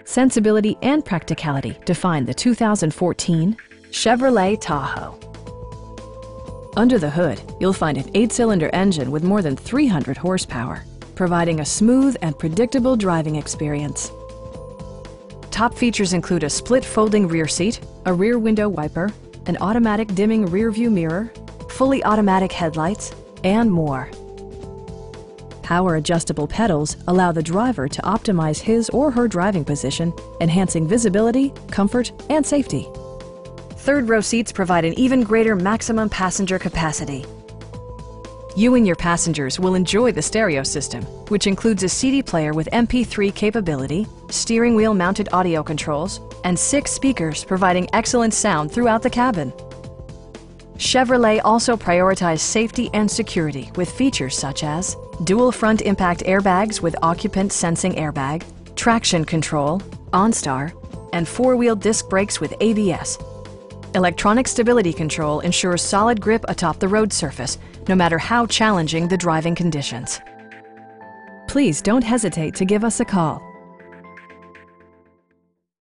sensibility, and practicality define the 2014 Chevrolet Tahoe. Under the hood, you'll find an 8-cylinder engine with more than 300 horsepower, providing a smooth and predictable driving experience. Top features include a split folding rear seat, a rear window wiper, an automatic dimming rear view mirror, fully automatic headlights, and more. Power adjustable pedals allow the driver to optimize his or her driving position, enhancing visibility, comfort, and safety. Third row seats provide an even greater maximum passenger capacity. You and your passengers will enjoy the stereo system, which includes a CD player with MP3 capability, steering wheel mounted audio controls, and 6 speakers providing excellent sound throughout the cabin. Chevrolet also prioritized safety and security with features such as dual front impact airbags with occupant sensing airbag, traction control, OnStar, and 4-wheel disc brakes with ABS. Electronic stability control ensures solid grip atop the road surface, no matter how challenging the driving conditions. Please don't hesitate to give us a call.